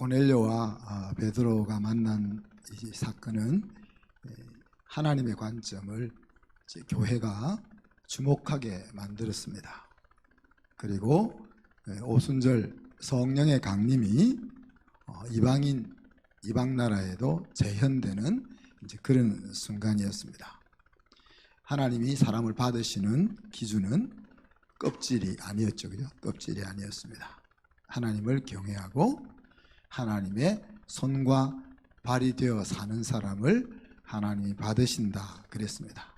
고넬료와 베드로가 만난 이 사건은 하나님의 관점을 교회가 주목하게 만들었습니다. 그리고 오순절 성령의 강림이 이방 나라에도 재현되는 그런 순간이었습니다. 하나님이 사람을 받으시는 기준은 껍질이 아니었죠, 그죠? 껍질이 아니었습니다. 하나님을 경외하고 하나님의 손과 발이 되어 사는 사람을 하나님이 받으신다 그랬습니다.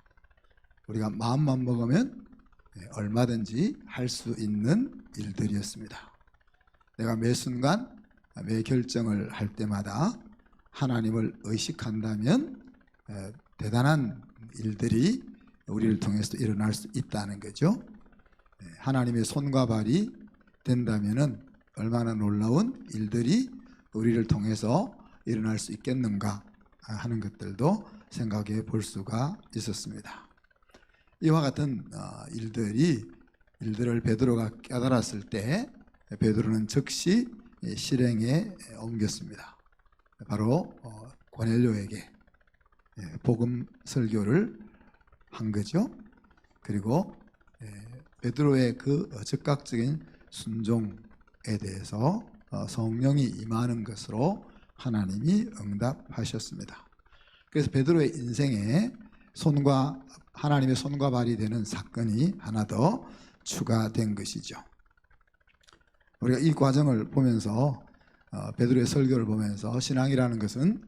우리가 마음만 먹으면 얼마든지 할 수 있는 일들이었습니다. 내가 매 순간 매 결정을 할 때마다 하나님을 의식한다면 대단한 일들이 우리를 통해서 일어날 수 있다는 거죠. 하나님의 손과 발이 된다면 얼마나 놀라운 일들이 우리를 통해서 일어날 수 있겠는가 하는 것들도 생각해 볼 수가 있었습니다. 이와 같은 일들을 베드로가 깨달았을 때 베드로는 즉시 실행에 옮겼습니다. 바로 고넬료에게 복음 설교를 한 거죠. 그리고 베드로의 그 즉각적인 순종에 대해서 성령이 임하는 것으로 하나님이 응답하셨습니다. 그래서 베드로의 인생에 하나님의 손과 발이 되는 사건이 하나 더 추가된 것이죠. 우리가 이 과정을 보면서 베드로의 설교를 보면서 신앙이라는 것은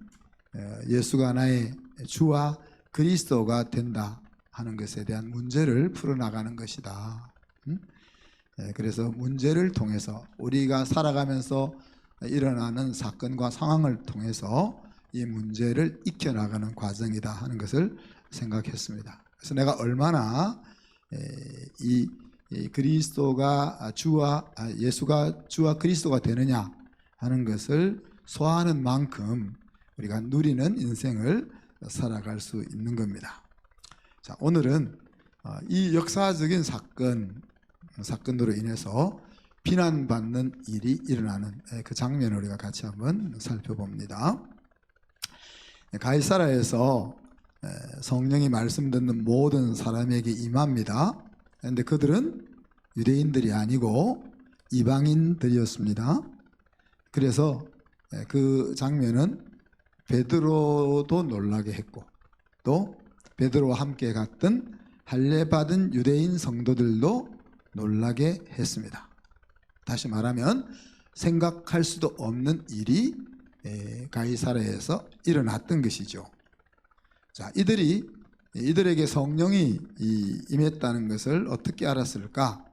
예수가 나의 주와 그리스도가 된다 하는 것에 대한 문제를 풀어나가는 것이다. 그래서 문제를 통해서 우리가 살아가면서 일어나는 사건과 상황을 통해서 이 문제를 익혀나가는 과정이다 하는 것을 생각했습니다. 그래서 내가 얼마나 이 그리스도가 예수가 주와 그리스도가 되느냐 하는 것을 소화하는 만큼 우리가 누리는 인생을 살아갈 수 있는 겁니다. 자, 오늘은 이 역사적인 사건으로 인해서 비난받는 일이 일어나는 그 장면을 우리가 같이 한번 살펴봅니다. 가이사라에서 성령이 말씀 듣는 모든 사람에게 임합니다. 그런데 그들은 유대인들이 아니고 이방인들이었습니다. 그래서 그 장면은 베드로도 놀라게 했고 또 베드로와 함께 갔던 할례받은 유대인 성도들도 놀라게 했습니다. 다시 말하면 생각할 수도 없는 일이 가이사라에서 일어났던 것이죠. 자, 이들에게 성령이 임했다는 것을 어떻게 알았을까?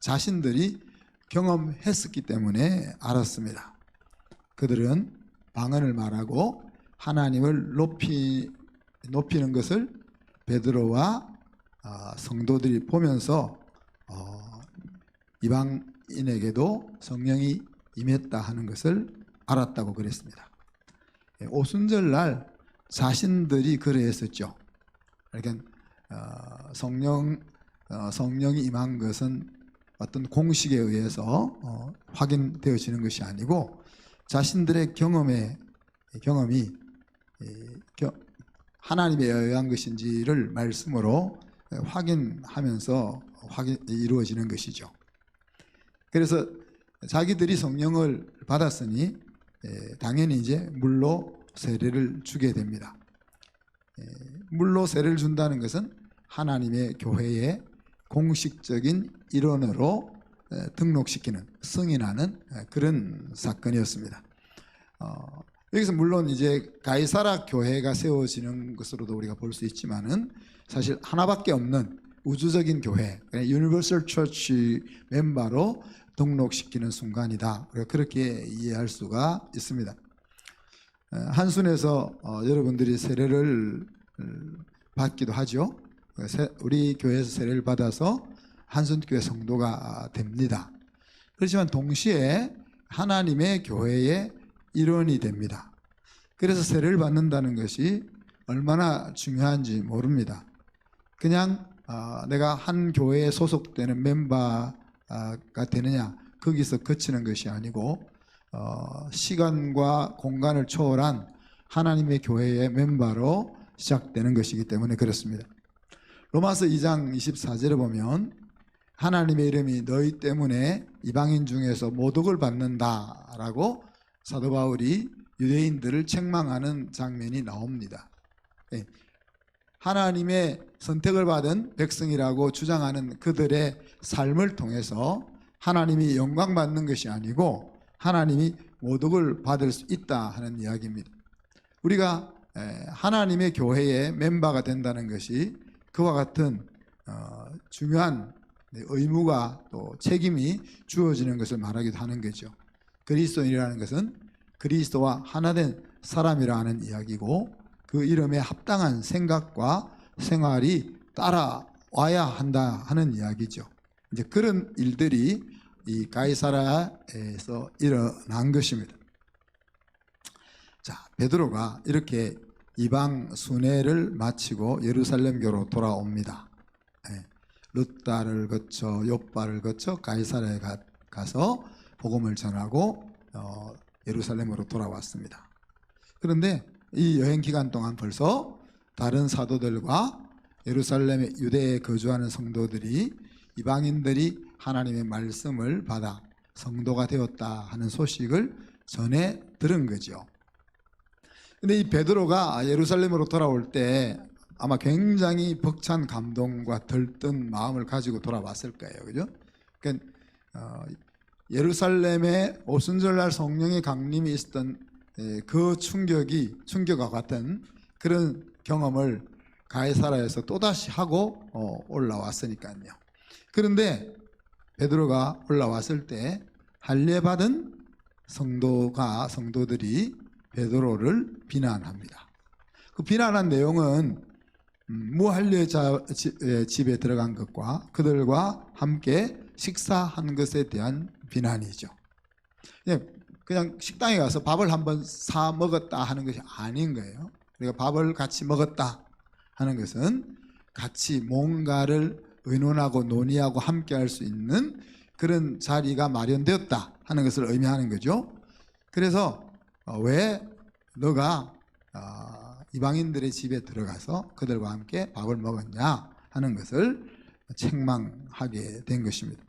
자신들이 경험했었기 때문에 알았습니다. 그들은 방언을 말하고 하나님을 높이는 것을 베드로와 성도들이 보면서 이방인에게도 성령이 임했다 하는 것을 알았다고 그랬습니다. 오순절날 자신들이 그러했었죠. 그러니까 성령이 임한 것은 어떤 공식에 의해서 확인되어지는 것이 아니고 자신들의 경험이 하나님에 의한 것인지를 말씀으로 확인하면서 이루어지는 것이죠. 그래서 자기들이 성령을 받았으니 당연히 이제 물로 세례를 주게 됩니다. 물로 세례를 준다는 것은 하나님의 교회의 공식적인 일원으로 등록시키는, 승인하는 그런 사건이었습니다. 여기서 물론 이제 가이사라 교회가 세워지는 것으로도 우리가 볼 수 있지만은 사실 하나밖에 없는 우주적인 교회, 유니버설 처치 멤버로 등록시키는 순간이다. 그렇게 이해할 수가 있습니다. 한순에서 여러분들이 세례를 받기도 하죠. 우리 교회에서 세례를 받아서 한순교회 성도가 됩니다. 그렇지만 동시에 하나님의 교회의 일원이 됩니다. 그래서 세례를 받는다는 것이 얼마나 중요한지 모릅니다. 그냥 내가 한 교회에 소속되는 멤버가 되느냐 거기서 그치는 것이 아니고 시간과 공간을 초월한 하나님의 교회의 멤버로 시작되는 것이기 때문에 그렇습니다. 로마서 2장 24절에 보면 하나님의 이름이 너희 때문에 이방인 중에서 모독을 받는다라고 사도 바울이 유대인들을 책망하는 장면이 나옵니다. 하나님의 선택을 받은 백성이라고 주장하는 그들의 삶을 통해서 하나님이 영광받는 것이 아니고 하나님이 모독을 받을 수 있다 하는 이야기입니다. 우리가 하나님의 교회의 멤버가 된다는 것이 그와 같은 중요한 의무가 또 책임이 주어지는 것을 말하기도 하는 거죠. 그리스도인이라는 것은 그리스도와 하나된 사람이라 하는 이야기고 그 이름에 합당한 생각과 생활이 따라와야 한다 하는 이야기죠. 이제 그런 일들이 이 가이사랴에서 일어난 것입니다. 자, 베드로가 이렇게 이방 순회를 마치고 예루살렘교로 돌아옵니다. 룻다를 거쳐 욥바를 거쳐 가이사랴에 가서 복음을 전하고 예루살렘으로 돌아왔습니다. 그런데 이 여행 기간 동안 벌써 다른 사도들과 예루살렘에 유대에 거주하는 성도들이 이방인들이 하나님의 말씀을 받아 성도가 되었다 하는 소식을 전해 들은 거죠. 근데 이 베드로가 예루살렘으로 돌아올 때 아마 굉장히 벅찬 감동과 들뜬 마음을 가지고 돌아왔을 거예요. 그죠? 그러니까 예루살렘에 오순절날 성령의 강림이 있었던 그 충격과 같은 그런 경험을 가이사랴에서 또다시 하고 올라왔으니까요. 그런데 베드로가 올라왔을 때 할례받은 성도들이 베드로를 비난합니다. 그 비난한 내용은 무할례자 집에 들어간 것과 그들과 함께 식사한 것에 대한 비난이죠. 그냥 식당에 가서 밥을 한번 사 먹었다 하는 것이 아닌 거예요. 우리가 밥을 같이 먹었다 하는 것은 같이 뭔가를 의논하고 논의하고 함께 할 수 있는 그런 자리가 마련되었다 하는 것을 의미하는 거죠. 그래서 왜 너가 이방인들의 집에 들어가서 그들과 함께 밥을 먹었냐 하는 것을 책망하게 된 것입니다.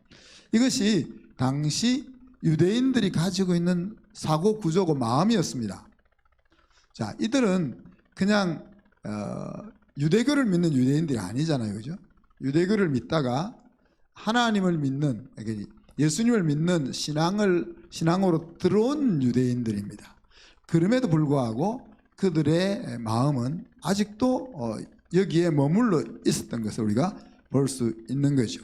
이것이 당시 유대인들이 가지고 있는 사고 구조고 마음이었습니다. 자, 이들은 그냥 유대교를 믿는 유대인들이 아니잖아요, 그죠? 유대교를 믿다가 하나님을 믿는, 예수님을 믿는 신앙으로 들어온 유대인들입니다. 그럼에도 불구하고 그들의 마음은 아직도 여기에 머물러 있었던 것을 우리가 볼 수 있는 거죠.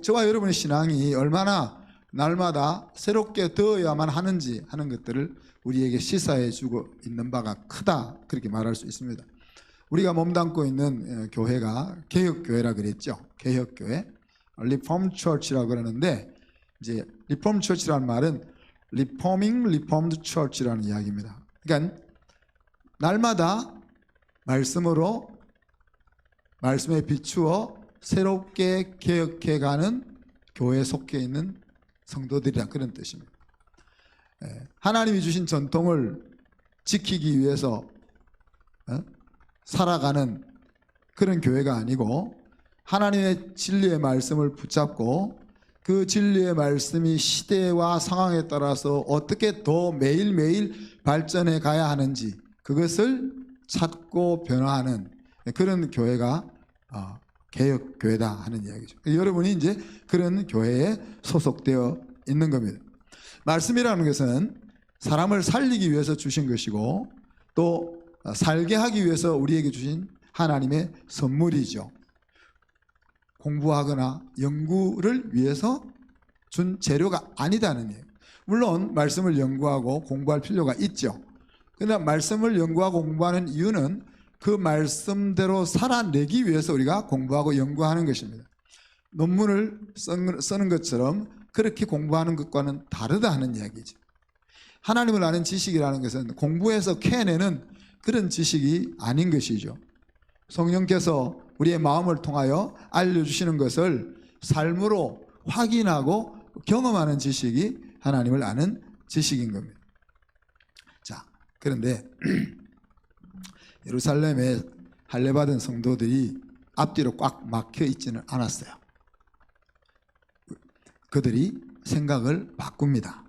저와 여러분의 신앙이 얼마나 날마다 새롭게 되어야만 하는지 하는 것들을 우리에게 시사해 주고 있는 바가 크다, 그렇게 말할 수 있습니다. 우리가 몸담고 있는 교회가 개혁교회라 그랬죠. 개혁교회, Reformed Church라고 그러는데, 이제 Reformed Church라는 말은 Reforming Reformed Church라는 이야기입니다. 그러니까 날마다 말씀에 비추어 새롭게 개혁해가는 교회에 속해 있는 성도들이라, 그런 뜻입니다. 하나님이 주신 전통을 지키기 위해서 살아가는 그런 교회가 아니고 하나님의 진리의 말씀을 붙잡고 그 진리의 말씀이 시대와 상황에 따라서 어떻게 더 매일매일 발전해 가야 하는지 그것을 찾고 변화하는 그런 교회가 개혁교회다 하는 이야기죠. 여러분이 이제 그런 교회에 소속되어 있는 겁니다. 말씀이라는 것은 사람을 살리기 위해서 주신 것이고 또 살게 하기 위해서 우리에게 주신 하나님의 선물이죠. 공부하거나 연구를 위해서 준 재료가 아니다는 얘기예요. 물론 말씀을 연구하고 공부할 필요가 있죠. 그러나 말씀을 연구하고 공부하는 이유는 그 말씀대로 살아내기 위해서 우리가 공부하고 연구하는 것입니다. 논문을 쓰는 것처럼 그렇게 공부하는 것과는 다르다 하는 이야기죠. 하나님을 아는 지식이라는 것은 공부해서 캐내는 그런 지식이 아닌 것이죠. 성령께서 우리의 마음을 통하여 알려주시는 것을 삶으로 확인하고 경험하는 지식이 하나님을 아는 지식인 겁니다. 자, 그런데 예루살렘에 할례받은 성도들이 앞뒤로 꽉 막혀 있지는 않았어요. 그들이 생각을 바꿉니다.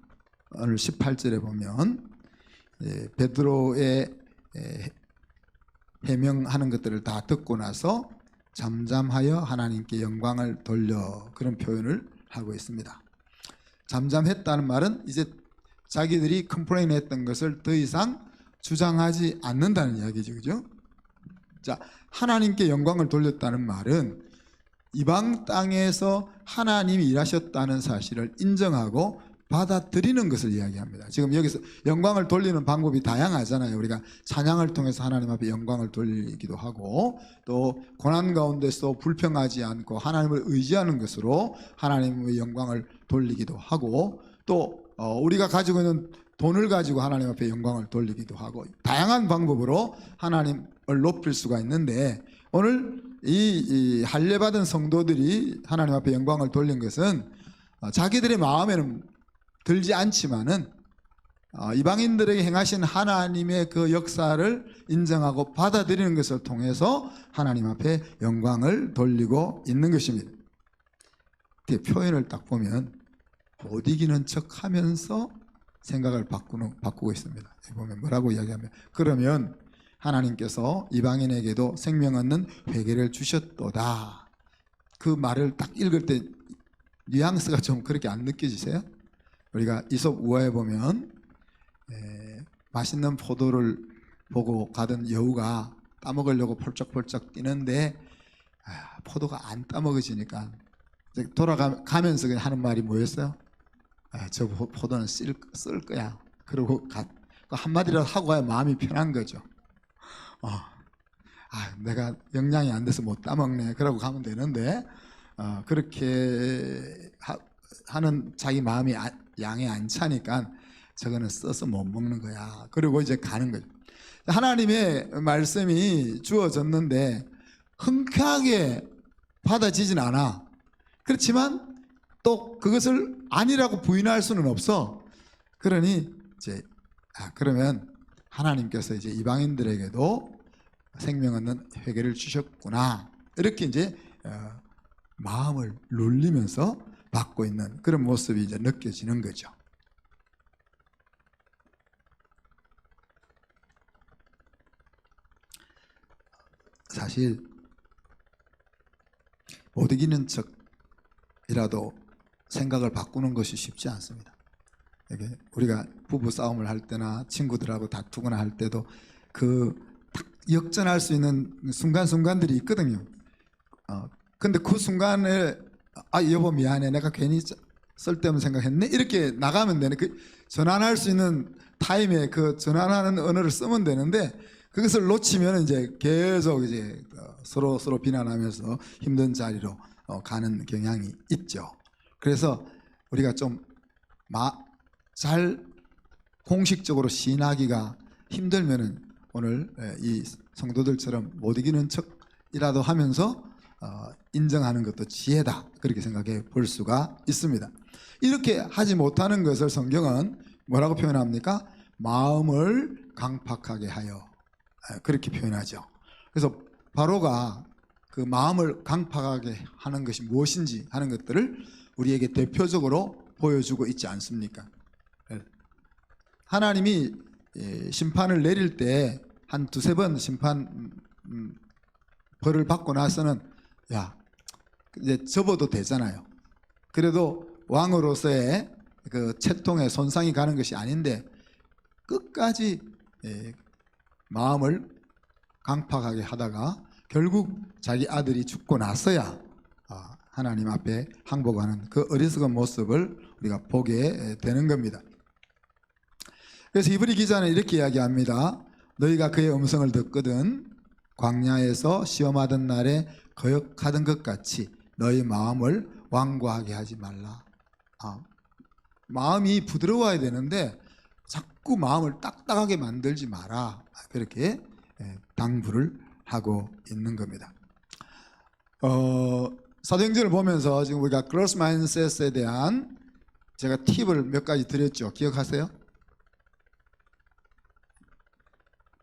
오늘 18절에 보면 베드로의 해명하는 것들을 다 듣고 나서 잠잠하여 하나님께 영광을 돌려, 그런 표현을 하고 있습니다. 잠잠했다는 말은 이제 자기들이 컴플레인 했던 것을 더 이상 주장하지 않는다는 이야기죠. 그죠? 자, 하나님께 영광을 돌렸다는 말은 이방 땅에서 하나님이 일하셨다는 사실을 인정하고 받아들이는 것을 이야기합니다. 지금 여기서 영광을 돌리는 방법이 다양하잖아요. 우리가 찬양을 통해서 하나님 앞에 영광을 돌리기도 하고, 또 고난 가운데서 불평하지 않고 하나님을 의지하는 것으로 하나님의 영광을 돌리기도 하고, 또 우리가 가지고 있는 돈을 가지고 하나님 앞에 영광을 돌리기도 하고, 다양한 방법으로 하나님을 높일 수가 있는데, 오늘 이 할례받은 성도들이 하나님 앞에 영광을 돌린 것은 자기들의 마음에는 들지 않지만은 이방인들에게 행하신 하나님의 그 역사를 인정하고 받아들이는 것을 통해서 하나님 앞에 영광을 돌리고 있는 것입니다. 표현을 딱 보면 못 이기는 척 하면서 생각을 바꾸고 있습니다. 보면 뭐라고 이야기하면, 그러면 하나님께서 이방인에게도 생명 얻는 회개를 주셨도다. 그 말을 딱 읽을 때 뉘앙스가 좀 그렇게 안 느껴지세요? 우리가 이솝 우화에 보면 맛있는 포도를 보고 가던 여우가 따먹으려고 펄쩍펄쩍 뛰는데 포도가 안 따먹어지니까 돌아가면서 그냥 하는 말이 뭐였어요? 저 포도는 쓸 거야. 그러고 한마디라도 하고 가야 마음이 편한 거죠. 내가 영양이 안 돼서 못 따먹네. 그러고 가면 되는데 그렇게 하는 자기 마음이 양에 안 차니까 저거는 써서 못 먹는 거야. 그리고 이제 가는 거죠. 하나님의 말씀이 주어졌는데 흔쾌하게 받아지진 않아. 그렇지만 또 그것을 아니라고 부인할 수는 없어. 그러니 이제 그러면 하나님께서 이제 이방인들에게도 생명 얻는 회개를 주셨구나. 이렇게 이제 마음을 눌리면서 받고 있는 그런 모습이 이제 느껴지는 거죠. 사실 못 이기는 척이라도 생각을 바꾸는 것이 쉽지 않습니다. 우리가 부부 싸움을 할 때나 친구들하고 다투거나 할 때도 딱 역전할 수 있는 순간순간들이 있거든요. 근데 그 순간에 여보 미안해, 내가 괜히 쓸데없는 생각했네, 이렇게 나가면 되는, 그 전환할 수 있는 타임에 그 전환하는 언어를 쓰면 되는데, 그것을 놓치면 이제 계속 이제 서로 비난하면서 힘든 자리로 가는 경향이 있죠. 그래서 우리가 좀 잘 공식적으로 시인하기가 힘들면은 오늘 이 성도들처럼 못 이기는 척이라도 하면서 인정하는 것도 지혜다, 그렇게 생각해 볼 수가 있습니다. 이렇게 하지 못하는 것을 성경은 뭐라고 표현합니까? 마음을 강팍하게 하여, 그렇게 표현하죠. 그래서 바로가 그 마음을 강팍하게 하는 것이 무엇인지 하는 것들을 우리에게 대표적으로 보여주고 있지 않습니까? 하나님이 심판을 내릴 때 한 두세 번 심판 벌을 받고 나서는 이제 접어도 되잖아요. 그래도 왕으로서의 그 채통에 손상이 가는 것이 아닌데 끝까지 마음을 강팍하게 하다가 결국 자기 아들이 죽고 나서야 하나님 앞에 항복하는 그 어리석은 모습을 우리가 보게 되는 겁니다. 그래서 히브리 기자는 이렇게 이야기합니다. 너희가 그의 음성을 듣거든 광야에서 시험하던 날에 거역하던 것 같이 너희 마음을 완고하게 하지 말라. 마음이 부드러워야 되는데 자꾸 마음을 딱딱하게 만들지 마라. 그렇게 당부를 하고 있는 겁니다. 사도행전을 보면서 지금 우리가 그로스 마인셋에 대한 제가 팁을 몇 가지 드렸죠. 기억하세요?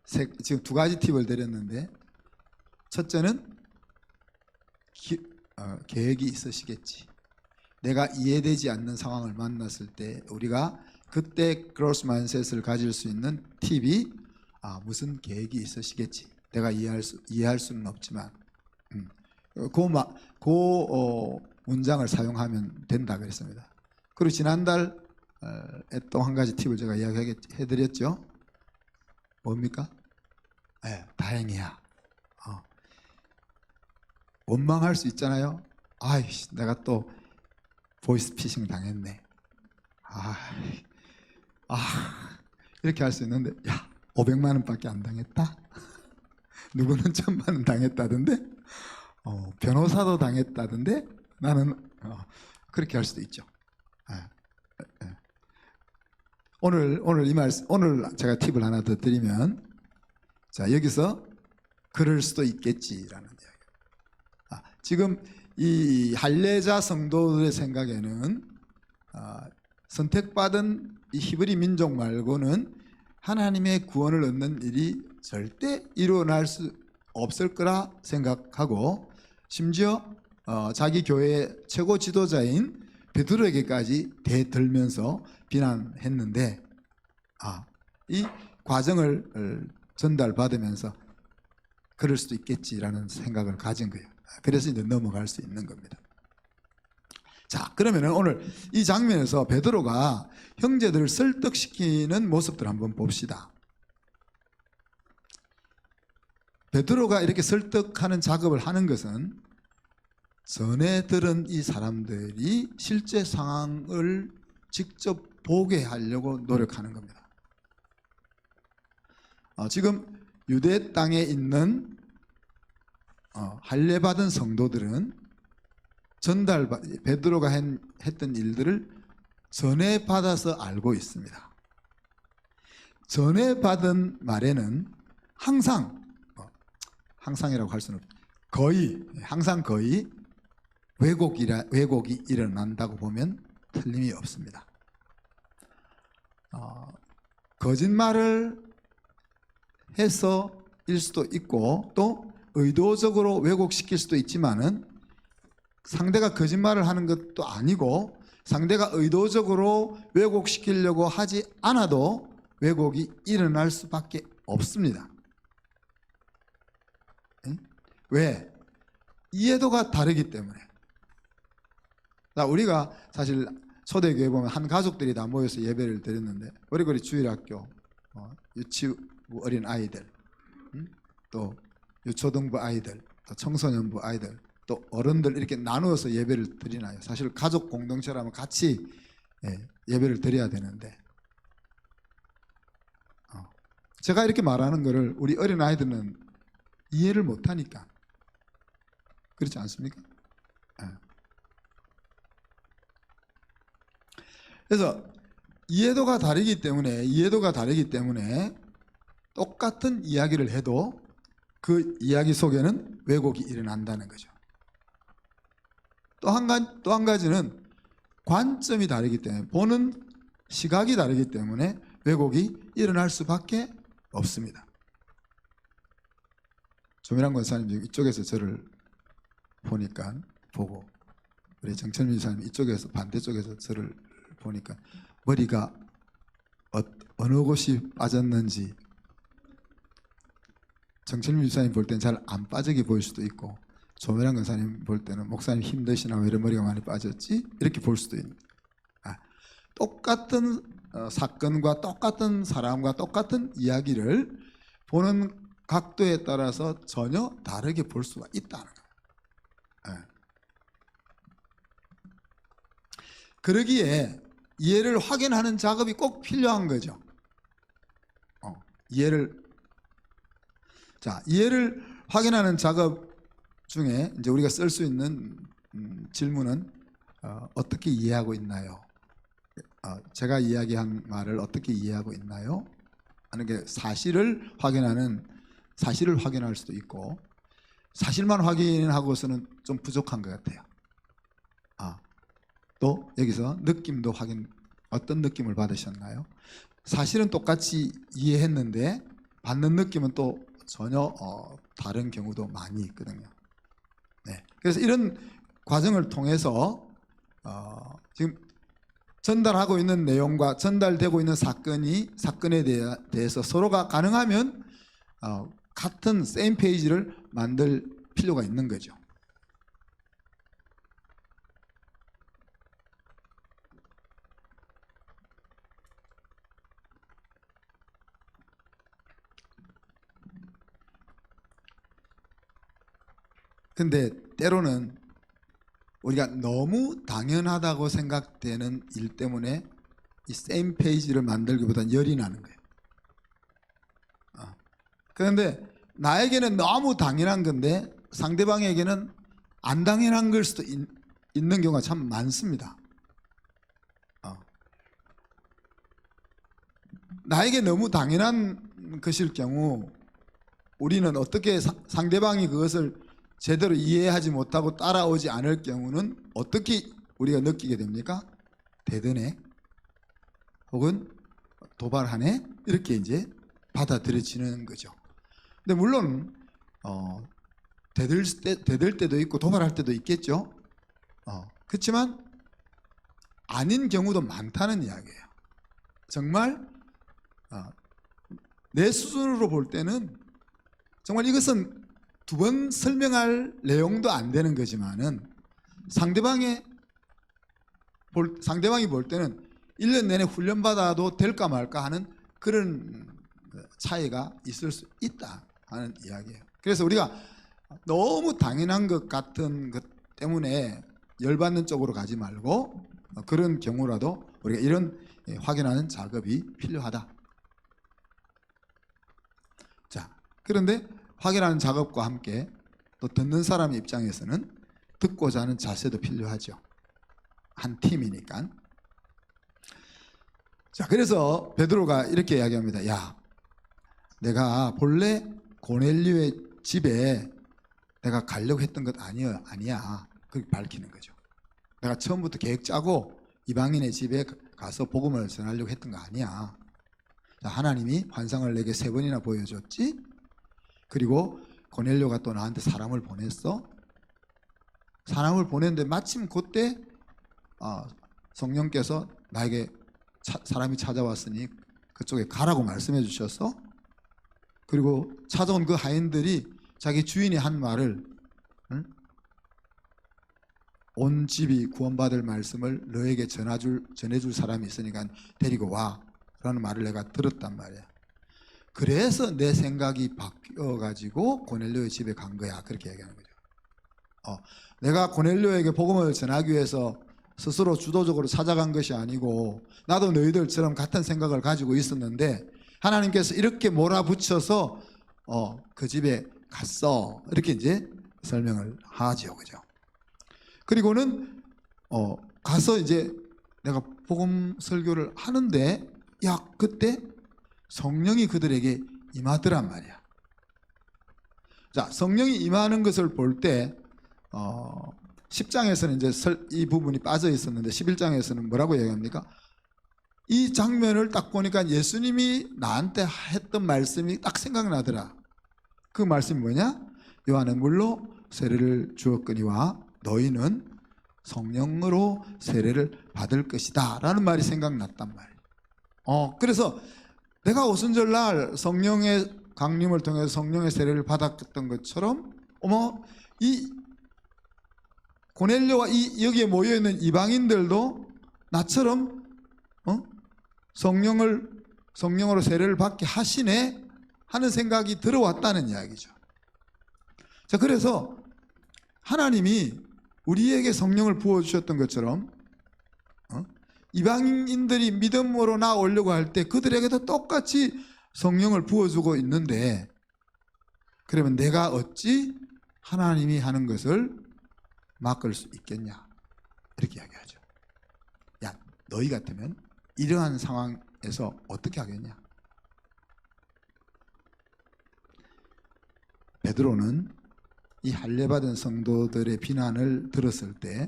지금 두 가지 팁을 드렸는데, 첫째는 계획이 있으시겠지. 내가 이해되지 않는 상황을 만났을 때 우리가 그때 그로스 마인셋을 가질 수 있는 팁이 무슨 계획이 있으시겠지. 내가 이해할 수는 없지만 문장을 사용하면 된다 그랬습니다. 그리고 지난달에 또 한 가지 팁을 제가 이야기해드렸죠. 뭡니까? 네, 다행이야. 원망할 수 있잖아요. 아이씨, 내가 또 보이스피싱 당했네. 이렇게 할 수 있는데, 야, 500만 원밖에 안 당했다? 누구는 1000만 원 당했다던데? 변호사도 당했다던데? 나는 그렇게 할 수도 있죠. 오늘 제가 팁을 하나 더 드리면, 자, 여기서 그럴 수도 있겠지라는 이야기. 지금 이 할례자 성도들의 생각에는 선택받은 이 히브리 민족 말고는 하나님의 구원을 얻는 일이 절대 일어날 수 없을 거라 생각하고, 심지어 자기 교회의 최고 지도자인 베드로에게까지 대들면서 비난했는데, 이 과정을 전달받으면서 그럴 수도 있겠지라는 생각을 가진 거예요. 그래서 이제 넘어갈 수 있는 겁니다. 자, 그러면은 오늘 이 장면에서 베드로가 형제들을 설득시키는 모습들 한번 봅시다. 베드로가 이렇게 설득하는 작업을 하는 것은 전에 들은 이 사람들이 실제 상황을 직접 보게 하려고 노력하는 겁니다. 지금 유대 땅에 있는 할례받은 성도들은 베드로가 했던 일들을 전해 받아서 알고 있습니다. 전해 받은 말에는 항상이라고 할 수는 항상 거의 왜곡이 일어난다고 보면 틀림이 없습니다. 거짓말을 해서일 수도 있고, 또 의도적으로 왜곡시킬 수도 있지만은, 상대가 거짓말을 하는 것도 아니고 상대가 의도적으로 왜곡시키려고 하지 않아도 왜곡이 일어날 수밖에 없습니다. 왜? 이해도가 다르기 때문에. 자, 우리가 사실 초대교회 보면 한 가족들이 다 모여서 예배를 드렸는데, 어리거리 주일학교, 유치부 어린 아이들, 또 유초등부 아이들, 또 청소년부 아이들, 또 어른들 이렇게 나누어서 예배를 드리나요? 사실 가족 공동체라면 같이 예배를 드려야 되는데, 제가 이렇게 말하는 거를 우리 어린 아이들은 이해를 못하니까 그렇지 않습니까? 그래서 이해도가 다르기 때문에 똑같은 이야기를 해도 그 이야기 속에는 왜곡이 일어난다는 거죠. 또 한 가지는 관점이 다르기 때문에, 보는 시각이 다르기 때문에 왜곡이 일어날 수밖에 없습니다. 조미란 권사님 지금 이쪽에서 저를 보고, 우리 정철민 사님 이쪽에서 반대쪽에서 저를 보니까 머리가 어느 곳이 빠졌는지, 정철민 유사님 볼 때는 잘 안 빠지게 보일 수도 있고, 조미란 권사님 볼 때는 목사님 힘드시나 왜 이런 머리가 많이 빠졌지? 이렇게 볼 수도 있는. 똑같은 사건과 똑같은 사람과 똑같은 이야기를 보는 각도에 따라서 전혀 다르게 볼 수가 있다는 거예요. 그러기에 이해를 확인하는 작업이 꼭 필요한 거죠. 이해를 확인하는 작업 중에 이제 우리가 쓸 수 있는 질문은 어떻게 이해하고 있나요? 제가 이야기한 말을 어떻게 이해하고 있나요? 하는 게 사실을 확인할 수도 있고, 사실만 확인하고서는 좀 부족한 것 같아요. 또 여기서 느낌도 어떤 느낌을 받으셨나요? 사실은 똑같이 이해했는데 받는 느낌은 또 전혀 다른 경우도 많이 있거든요. 네. 그래서 이런 과정을 통해서 지금 전달하고 있는 내용과 전달되고 있는 사건에 대해서 서로가 가능하면 같은 세임 페이지를 만들 필요가 있는 거죠. 근데 때로는 우리가 너무 당연하다고 생각되는 일 때문에 이 세임 페이지를 만들기보다는 열이 나는 거예요. 그런데 나에게는 너무 당연한 건데 상대방에게는 안 당연한 걸 수도 있는 경우가 참 많습니다. 나에게 너무 당연한 것일 경우 우리는 어떻게 상대방이 그것을 제대로 이해하지 못하고 따라오지 않을 경우는 어떻게 우리가 느끼게 됩니까? 대드네 혹은 도발하네 이렇게 이제 받아들여지는 거죠. 근데 물론 대들 때도 있고 도발할 때도 있겠죠. 그렇지만 아닌 경우도 많다는 이야기예요. 정말 내 수준으로 볼 때는 정말 이것은 두 번 설명할 내용도 안 되는 거지만은 상대방이 볼 때는 1년 내내 훈련받아도 될까 말까 하는 그런 차이가 있을 수 있다 하는 이야기예요. 그래서 우리가 너무 당연한 것 같은 것 때문에 열받는 쪽으로 가지 말고 그런 경우라도 우리가 이런 확인하는 작업이 필요하다. 자, 그런데 확인하는 작업과 함께 또 듣는 사람 입장에서는 듣고자 하는 자세도 필요하죠. 한 팀이니까. 자, 그래서 베드로가 이렇게 이야기합니다. 야, 내가 본래 고넬료의 집에 내가 가려고 했던 것 아니야. 그렇게 밝히는 거죠. 내가 처음부터 계획 짜고 이방인의 집에 가서 복음을 전하려고 했던 거 아니야. 자, 하나님이 환상을 내게 3번이나 보여줬지. 그리고 고넬료가 또 나한테 사람을 보냈어. 사람을 보냈는데 마침 그때 성령께서 나에게 사람이 찾아왔으니 그쪽에 가라고 말씀해 주셔서 그리고 찾아온 그 하인들이 자기 주인이 한 말을 온 집이 구원받을 말씀을 너에게 전해줄 사람이 있으니까 데리고 와 라는 말을 내가 들었단 말이야. 그래서 내 생각이 바뀌어가지고 고넬료의 집에 간 거야. 그렇게 얘기하는 거죠. 내가 고넬료에게 복음을 전하기 위해서 스스로 주도적으로 찾아간 것이 아니고 나도 너희들처럼 같은 생각을 가지고 있었는데 하나님께서 이렇게 몰아붙여서 그 집에 갔어. 이렇게 이제 설명을 하죠. 그죠? 그리고는 가서 이제 내가 복음 설교를 하는데 야, 그때 성령이 그들에게 임하더란 말이야. 자, 성령이 임하는 것을 볼 때 10장에서는 이제 이 부분이 빠져 있었는데 11장에서는 뭐라고 얘기합니까? 이 장면을 딱 보니까 예수님이 나한테 했던 말씀이 딱 생각나더라. 그 말씀이 뭐냐? 요한은 물로 세례를 주었거니와 너희는 성령으로 세례를 받을 것이다 라는 말이 생각났단 말이에요. 그래서 내가 오순절날 성령의 강림을 통해서 성령의 세례를 받았던 것처럼 이 고넬료와 여기에 모여있는 이방인들도 나처럼 성령으로 세례를 받게 하시네 하는 생각이 들어왔다는 이야기죠. 자, 그래서 하나님이 우리에게 성령을 부어주셨던 것처럼 이방인들이 믿음으로 나아오려고 할 때 그들에게도 똑같이 성령을 부어주고 있는데 그러면 내가 어찌 하나님이 하는 것을 막을 수 있겠냐 이렇게 이야기하죠. 야, 너희 같으면 이러한 상황에서 어떻게 하겠냐? 베드로는 이 할례받은 성도들의 비난을 들었을 때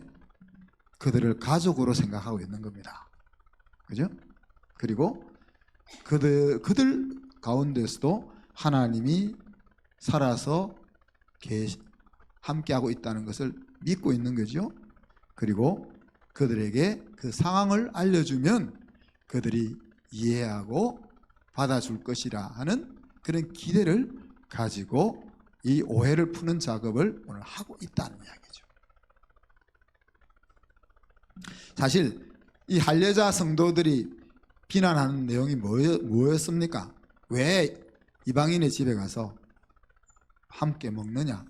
그들을 가족으로 생각하고 있는 겁니다. 그죠? 그리고 그들 가운데서도 하나님이 살아서 함께하고 있다는 것을 믿고 있는 거죠. 그리고 그들에게 그 상황을 알려주면 그들이 이해하고 받아줄 것이라 하는 그런 기대를 가지고 이 오해를 푸는 작업을 오늘 하고 있다는 이야기죠. 사실 이 할례자 성도들이 비난하는 내용이 뭐였습니까? 왜 이방인의 집에 가서 함께 먹느냐?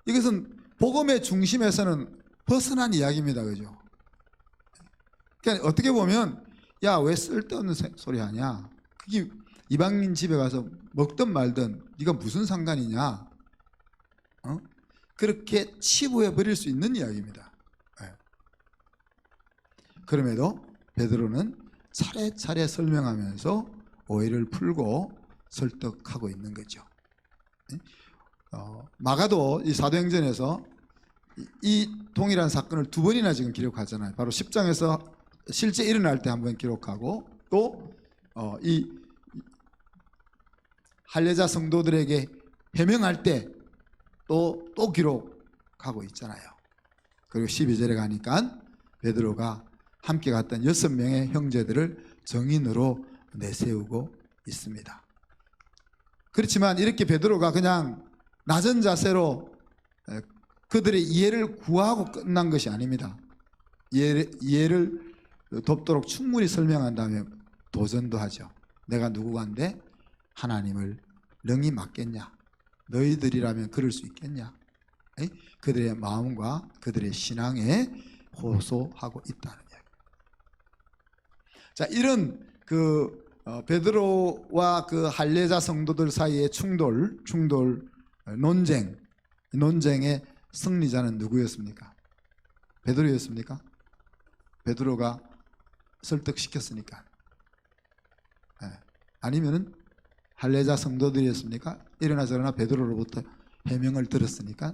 이것은 복음의 중심에서는 벗어난 이야기입니다. 그죠? 그러니까 어떻게 보면 야, 왜 쓸데없는 소리 하냐? 그게 이방인 집에 가서 먹든 말든 네가 무슨 상관이냐? 그렇게 치부해 버릴 수 있는 이야기입니다. 네. 그럼에도 베드로는 차례차례 설명하면서 오해를 풀고 설득하고 있는 거죠. 마가도 이 사도행전에서 이 동일한 사건을 두 번이나 지금 기록하잖아요. 바로 10장에서 실제 일어날 때 한 번 기록하고 또 이 할례자 성도들에게 해명할 때 또 기록하고 있잖아요. 그리고 12절에 가니까 베드로가 함께 갔던 6명의 형제들을 정인으로 내세우고 있습니다. 그렇지만 이렇게 베드로가 그냥 낮은 자세로 그들의 이해를 구하고 끝난 것이 아닙니다. 이해를 돕도록 충분히 설명한 다음에 도전도 하죠. 내가 누구간데 하나님을 능히 맡겠냐? 너희들이라면 그럴 수 있겠냐? 그들의 마음과 그들의 신앙에 호소하고 있다는 이야기. 자, 이런 베드로와 그 할례자 성도들 사이의 논쟁의 승리자는 누구였습니까? 베드로였습니까? 베드로가 설득시켰으니까. 아니면은 할례자 성도들이었습니까? 이러나 저러나 베드로로부터 해명을 들었으니까.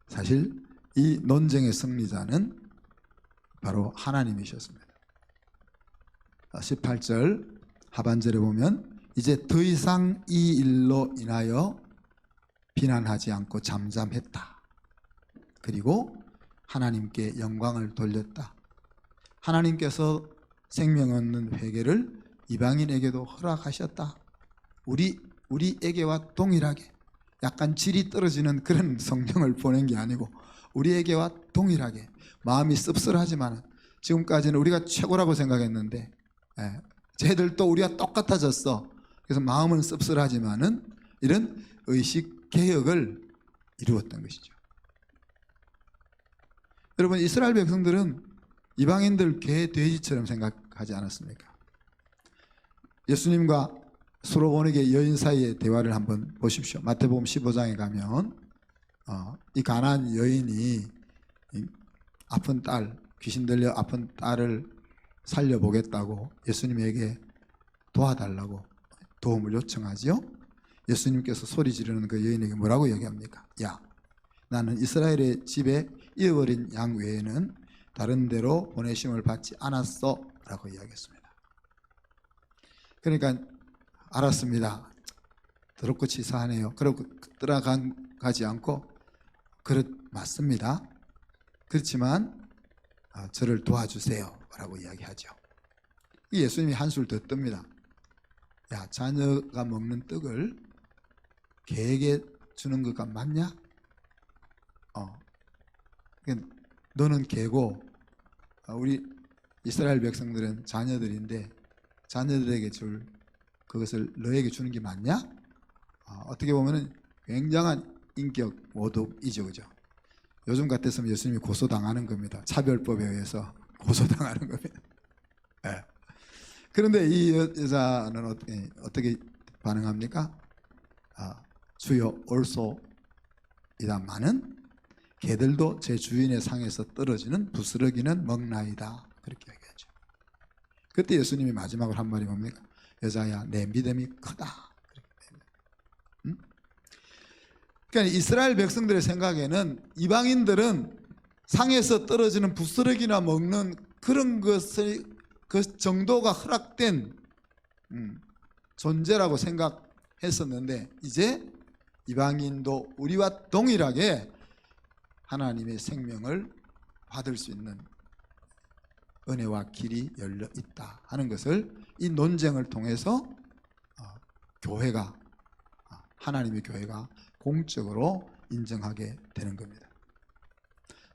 사실 이 논쟁의 승리자는 바로 하나님이셨습니다. 18절 하반절에 보면 이제 더 이상 이 일로 인하여 비난하지 않고 잠잠했다. 그리고 하나님께 영광을 돌렸다. 하나님께서 생명 얻는 회개를 이방인에게도 허락하셨다. 우리에게와 동일하게 약간 질이 떨어지는 그런 성경을 보낸 게 아니고 우리에게와 동일하게 마음이 씁쓸하지만 지금까지는 우리가 최고라고 생각했는데 쟤들도 우리가 똑같아졌어. 그래서 마음은 씁쓸하지만은 이런 의식 개혁을 이루었던 것이죠. 여러분, 이스라엘 백성들은 이방인들 개 돼지처럼 생각하지 않았습니까? 예수님과 수로보니게 여인 사이의 대화를 한번 보십시오. 마태복음 15장에 가면 이 가나안 여인이 아픈 딸, 귀신 들려 아픈 딸을 살려보겠다고 예수님에게 도와달라고 도움을 요청하지요. 예수님께서 소리 지르는 그 여인에게 뭐라고 얘기합니까? 야, 나는 이스라엘의 집에 잃어버린 양 외에는 다른 데로 보내심을 받지 않았어 라고 이야기했습니다. 그러니까 알았습니다. 더럽고 치사하네요. 그러고 들어가지 않고 맞습니다. 그렇지만 저를 도와주세요 라고 이야기하죠. 예수님이 한술 더 뜹니다. 야, 자녀가 먹는 떡을 개에게 주는 것과 맞냐? 너는 개고 우리 이스라엘 백성들은 자녀들인데 자녀들에게 줄 그것을 너에게 주는 게 맞냐? 어떻게 보면 굉장한 인격 모독이죠. 그죠? 요즘 같았으면 예수님이 고소당하는 겁니다. 차별법에 의해서 고소당하는 겁니다. 네. 그런데 이 여자는 어떻게 반응합니까? 주여 올소이다마는 개들도 제 주인의 상에서 떨어지는 부스러기는 먹나이다. 그렇게 얘기하죠. 그때 예수님이 마지막으로 한 말이 뭡니까? 여자야, 내 믿음이 크다. 그러니까 이스라엘 백성들의 생각에는 이방인들은 상에서 떨어지는 부스러기나 먹는 그런 것의 그 정도가 허락된 존재라고 생각했었는데, 이제 이방인도 우리와 동일하게 하나님의 생명을 받을 수 있는 은혜와 길이 열려 있다 하는 것을 이 논쟁을 통해서 교회가, 하나님의 교회가 공적으로 인정하게 되는 겁니다.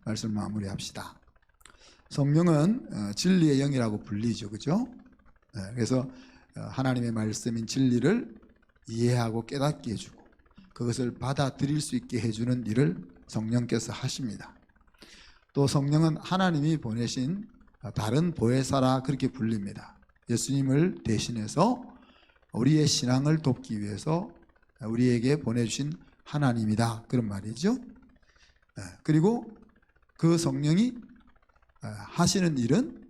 말씀 마무리합시다. 성령은 진리의 영이라고 불리죠, 그죠? 그래서 하나님의 말씀인 진리를 이해하고 깨닫게 해주고 그것을 받아들일 수 있게 해주는 일을 성령께서 하십니다. 또 성령은 하나님이 보내신 다른 보혜사라 그렇게 불립니다. 예수님을 대신해서 우리의 신앙을 돕기 위해서 우리에게 보내주신 하나님이다, 그런 말이죠. 그리고 그 성령이 하시는 일은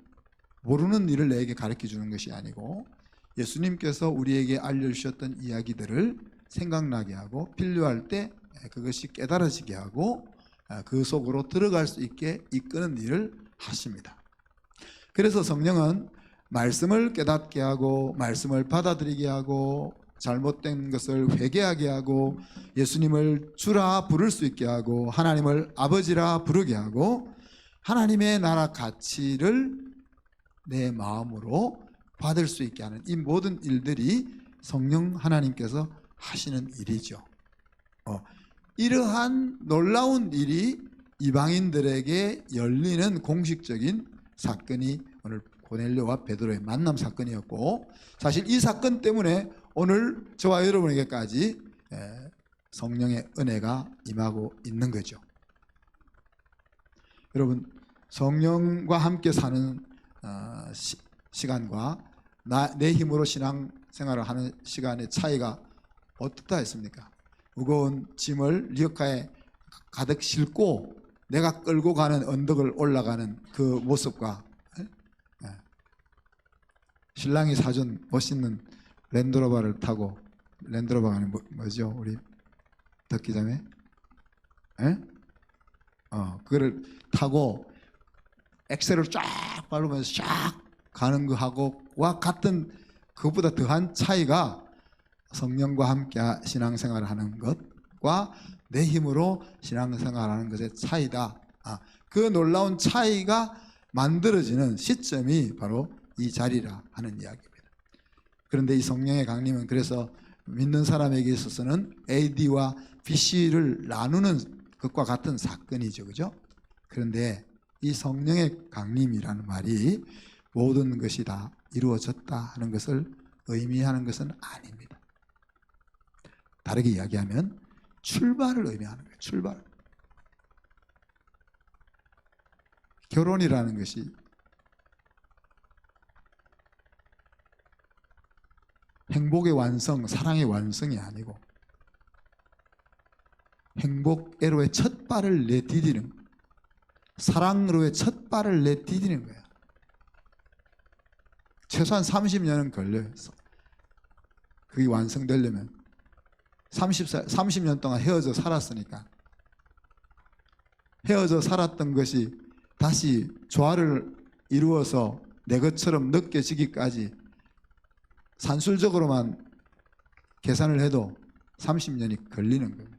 모르는 일을 내게 가르쳐 주는 것이 아니고 예수님께서 우리에게 알려주셨던 이야기들을 생각나게 하고 필요할 때 그것이 깨달아지게 하고 그 속으로 들어갈 수 있게 이끄는 일을 하십니다. 그래서 성령은 말씀을 깨닫게 하고 말씀을 받아들이게 하고 잘못된 것을 회개하게 하고 예수님을 주라 부를 수 있게 하고 하나님을 아버지라 부르게 하고 하나님의 나라 가치를 내 마음으로 받을 수 있게 하는 이 모든 일들이 성령 하나님께서 하시는 일이죠. 이러한 놀라운 일이 이방인들에게 열리는 공식적인 사건이 오늘 고넬료와 베드로의 만남 사건이었고, 사실 이 사건 때문에 오늘 저와 여러분에게까지 성령의 은혜가 임하고 있는 거죠. 여러분, 성령과 함께 사는 시간과 내 힘으로 신앙생활을 하는 시간의 차이가 어떻다 했습니까? 무거운 짐을 리어카에 가득 싣고 내가 끌고 가는 언덕을 올라가는 그 모습과 신랑이 사준 멋있는 랜드로버를 타고, 랜드로버가 뭐죠? 우리 덕기자매? 그거를 타고 엑셀을 쫙 밟으면서 쫙 가는 거하고와 같은, 그것보다 더한 차이가 성령과 함께 신앙생활을 하는 것과 내 힘으로 신앙생활을 하는 것의 차이다. 그 놀라운 차이가 만들어지는 시점이 바로 이 자리라 하는 이야기입니다. 그런데 이 성령의 강림은 그래서 믿는 사람에게 있어서는 AD와 BC를 나누는 것과 같은 사건이죠, 그죠? 그런데 이 성령의 강림이라는 말이 모든 것이 다 이루어졌다 하는 것을 의미하는 것은 아닙니다. 다르게 이야기하면 출발을 의미하는 거예요. 출발. 결혼이라는 것이 행복의 완성, 사랑의 완성이 아니고 행복애로의 첫 발을 내디디는, 사랑으로의 첫 발을 내디디는 거예요. 최소한 30년은 걸려요. 그게 완성되려면 30년 동안 헤어져 살았으니까 헤어져 살았던 것이 다시 조화를 이루어서 내 것처럼 느껴지기까지 산술적으로만 계산을 해도 30년이 걸리는 겁니다.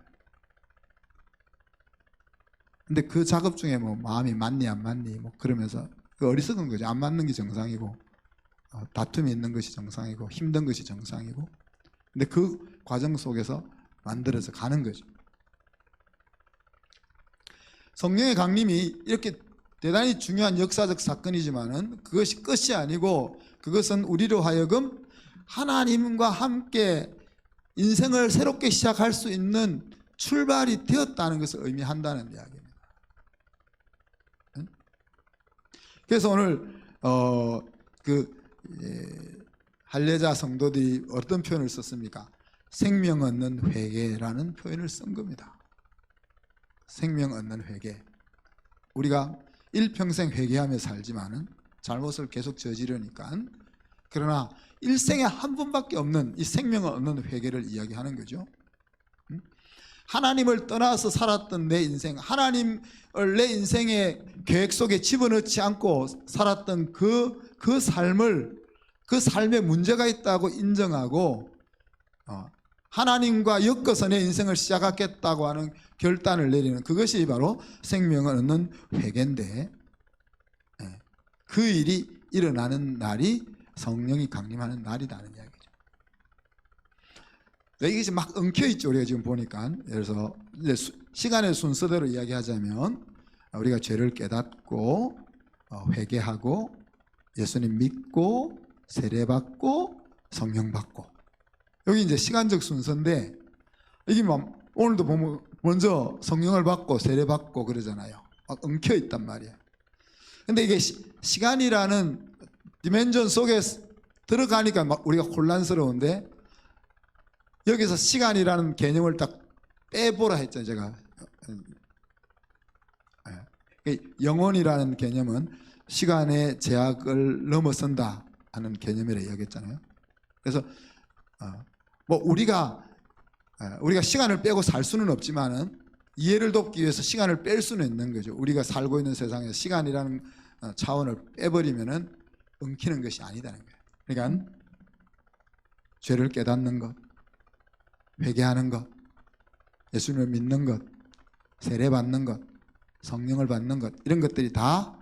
근데 그 작업 중에 뭐 마음이 맞니 안 맞니 뭐 그러면서 그 어리석은 거죠. 안 맞는 게 정상이고 다툼이 있는 것이 정상이고 힘든 것이 정상이고, 근데 그 과정 속에서 만들어서 가는 거죠. 성령의 강림이 이렇게 대단히 중요한 역사적 사건이지만은 그것이 끝이 아니고 그것은 우리로 하여금 하나님과 함께 인생을 새롭게 시작할 수 있는 출발이 되었다는 것을 의미한다는 이야기입니다. 그래서 오늘 할례자 성도들이 어떤 표현을 썼습니까? 생명 얻는 회개라는 표현을 쓴 겁니다. 생명 얻는 회개. 우리가 일평생 회개하며 살지만은 잘못을 계속 저지르니까, 그러나 일생에 한 번밖에 없는 이 생명을 얻는 회개를 이야기하는 거죠. 하나님을 떠나서 살았던 내 인생, 하나님을 내 인생의 계획 속에 집어넣지 않고 살았던 그 삶에 문제가 있다고 인정하고 하나님과 엮어서 내 인생을 시작하겠다고 하는 결단을 내리는 그것이 바로 생명을 얻는 회개인데, 그 일이 일어나는 날이 성령이 강림하는 날이라는 이야기죠. 이게 지금 막 엉켜있죠. 우리가 지금 보니까. 그래서 이제 시간의 순서대로 이야기하자면 우리가 죄를 깨닫고 회개하고 예수님 믿고 세례받고 성령 받고, 여기 이제 시간적 순서인데, 이게 막 오늘도 보면 먼저 성령을 받고 세례받고 그러잖아요. 막 엉켜있단 말이에요. 근데 이게 시간이라는 디멘전 속에 들어가니까 막 우리가 혼란스러운데, 여기서 시간이라는 개념을 딱 빼보라 했잖아요. 제가 영혼이라는 개념은 시간의 제약을 넘어선다 하는 개념이라 이야기했잖아요. 그래서 뭐 우리가 시간을 빼고 살 수는 없지만은 이해를 돕기 위해서 시간을 뺄 수는 있는 거죠. 우리가 살고 있는 세상에 시간이라는 차원을 빼버리면은 엉키는 것이 아니다는 거예요. 그러니까 죄를 깨닫는 것, 회개하는 것, 예수님을 믿는 것, 세례받는 것, 성령을 받는 것, 이런 것들이 다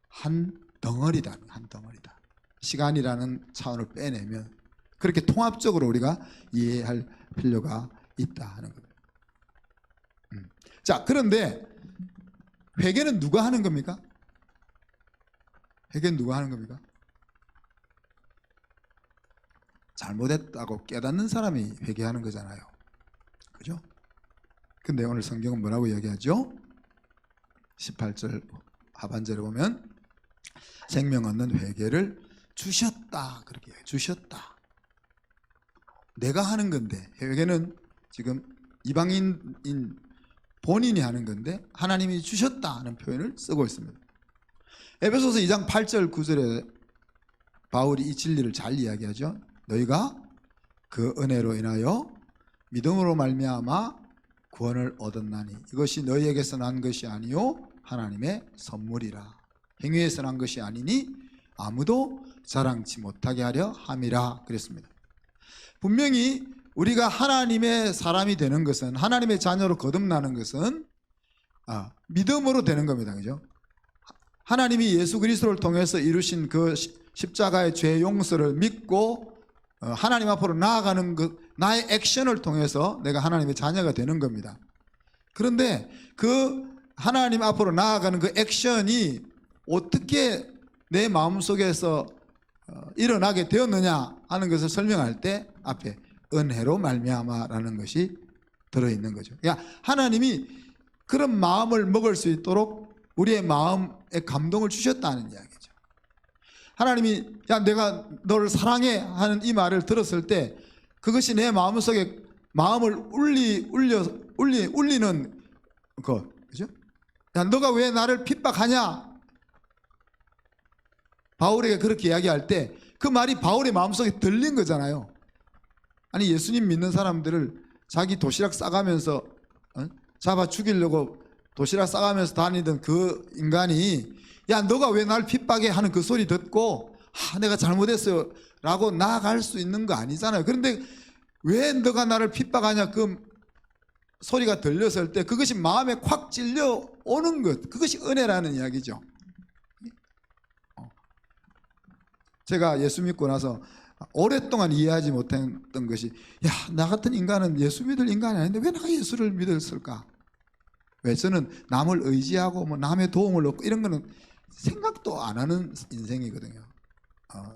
한 덩어리다. 한 덩어리다. 시간이라는 차원을 빼내면 그렇게 통합적으로 우리가 이해할 필요가 있다 하는 겁니다. 자, 그런데 회개는 누가 하는 겁니까? 회개는 누가 하는 겁니까? 잘못했다고 깨닫는 사람이 회개하는 거잖아요. 그죠? 근데 오늘 성경은 뭐라고 이야기하죠? 18절 하반절에 보면 생명 얻는 회개를 주셨다, 그렇게 해요. 주셨다. 내가 하는 건데, 회개는 지금 이방인인 본인이 하는 건데 하나님이 주셨다 하는 표현을 쓰고 있습니다. 에베소서 2장 8절 9절에 바울이 이 진리를 잘 이야기하죠. 너희가 그 은혜로 인하여 믿음으로 말미암아 구원을 얻었나니 이것이 너희에게서 난 것이 아니요 하나님의 선물이라. 행위에서 난 것이 아니니 아무도 자랑치 못하게 하려 함이라 그랬습니다. 분명히 우리가 하나님의 사람이 되는 것은, 하나님의 자녀로 거듭나는 것은 믿음으로 되는 겁니다. 그죠? 하나님이 예수 그리스도를 통해서 이루신 그 십자가의 죄 용서를 믿고 하나님 앞으로 나아가는 그 나의 액션을 통해서 내가 하나님의 자녀가 되는 겁니다. 그런데 그 하나님 앞으로 나아가는 그 액션이 어떻게 내 마음속에서 일어나게 되었느냐 하는 것을 설명할 때 앞에 은혜로 말미암아라는 것이 들어있는 거죠. 그러니까 하나님이 그런 마음을 먹을 수 있도록 우리의 마음에 감동을 주셨다는 이야기죠. 하나님이 야 내가 너를 사랑해 하는 이 말을 들었을 때 그것이 내 마음속에 마음을 울리는 것, 그죠? 야 너가 왜 나를 핍박하냐? 바울에게 그렇게 이야기할 때 그 말이 바울의 마음속에 들린 거잖아요. 아니 예수님 믿는 사람들을 자기 도시락 싸가면서 잡아 죽이려고 도시락 싸가면서 다니던 그 인간이 야 너가 왜 날 핍박해 하는 그 소리 듣고 내가 잘못했어요 라고 나아갈 수 있는 거 아니잖아요. 그런데 왜 너가 나를 핍박하냐 그 소리가 들렸을 때 그것이 마음에 콱 찔려 오는 것, 그것이 은혜라는 이야기죠. 제가 예수 믿고 나서 오랫동안 이해하지 못했던 것이 야 나 같은 인간은 예수 믿을 인간이 아닌데 왜 내가 예수를 믿었을까? 왜 저는 남을 의지하고 뭐 남의 도움을 얻고 이런 거는 생각도 안 하는 인생이거든요.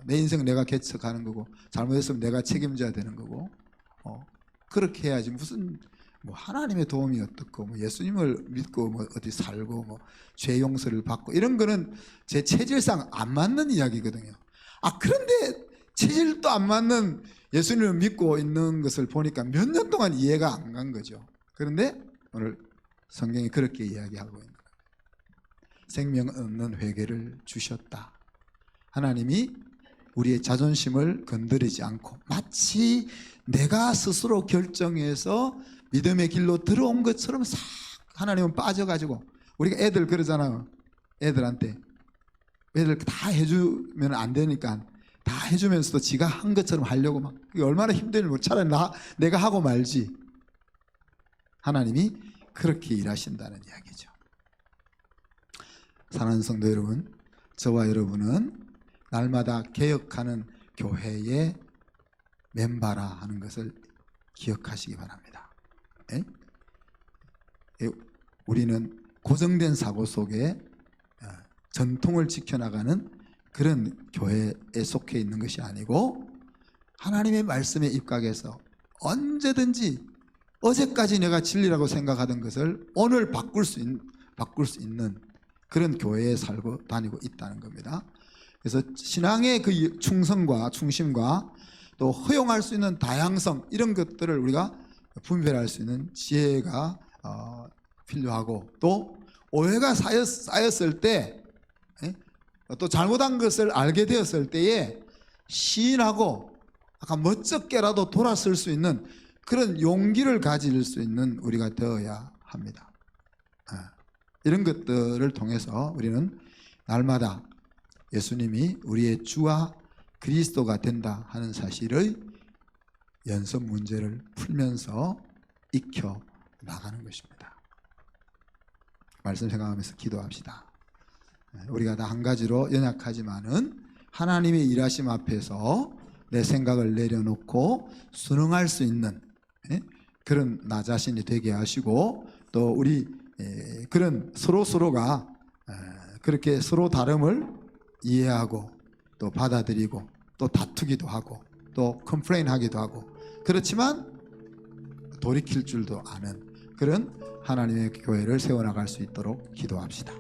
내 인생 내가 개척하는 거고 잘못했으면 내가 책임져야 되는 거고 그렇게 해야지 무슨 뭐 하나님의 도움이 어떻고 뭐 예수님을 믿고 뭐 어디 살고 뭐 죄 용서를 받고 이런 거는 제 체질상 안 맞는 이야기거든요. 그런데 체질도 안 맞는 예수님을 믿고 있는 것을 보니까 몇 년 동안 이해가 안 간 거죠. 그런데 오늘 성경이 그렇게 이야기하고 있는 거예요. 생명 얻는 회개를 주셨다. 하나님이 우리의 자존심을 건드리지 않고 마치 내가 스스로 결정해서 믿음의 길로 들어온 것처럼 싹 하나님은 빠져가지고, 우리가 애들 그러잖아요. 애들한테 애들 다 해주면 안 되니까 다 해주면서도 지가 한 것처럼 하려고 막, 그게 얼마나 힘들면 차라리 내가 하고 말지. 하나님이 그렇게 일하신다는 이야기죠. 사랑하는 성도 여러분, 저와 여러분은 날마다 개혁하는 교회의 멤버라 하는 것을 기억하시기 바랍니다. 에? 우리는 고정된 사고 속에 전통을 지켜나가는 그런 교회에 속해 있는 것이 아니고, 하나님의 말씀에 입각해서 언제든지 어제까지 내가 진리라고 생각하던 것을 오늘 바꿀 수 있는 그런 교회에 살고 다니고 있다는 겁니다. 그래서 신앙의 그 충성과 충심과 또 허용할 수 있는 다양성, 이런 것들을 우리가 분별할 수 있는 지혜가 필요하고, 또 오해가 쌓였을 때, 또 잘못한 것을 알게 되었을 때에 시인하고 약간 멋쩍게라도 돌아설 수 있는 그런 용기를 가질 수 있는 우리가 되어야 합니다. 이런 것들을 통해서 우리는 날마다 예수님이 우리의 주와 그리스도가 된다 하는 사실의 연습 문제를 풀면서 익혀 나가는 것입니다. 말씀 생각하면서 기도합시다. 우리가 다 한 가지로 연약하지만은 하나님의 일하심 앞에서 내 생각을 내려놓고 순응할 수 있는 그런 나 자신이 되게 하시고, 또 우리 그런 서로가 그렇게 서로 다름을 이해하고 또 받아들이고 또 다투기도 하고 또 컴플레인 하기도 하고, 그렇지만 돌이킬 줄도 아는 그런 하나님의 교회를 세워나갈 수 있도록 기도합시다.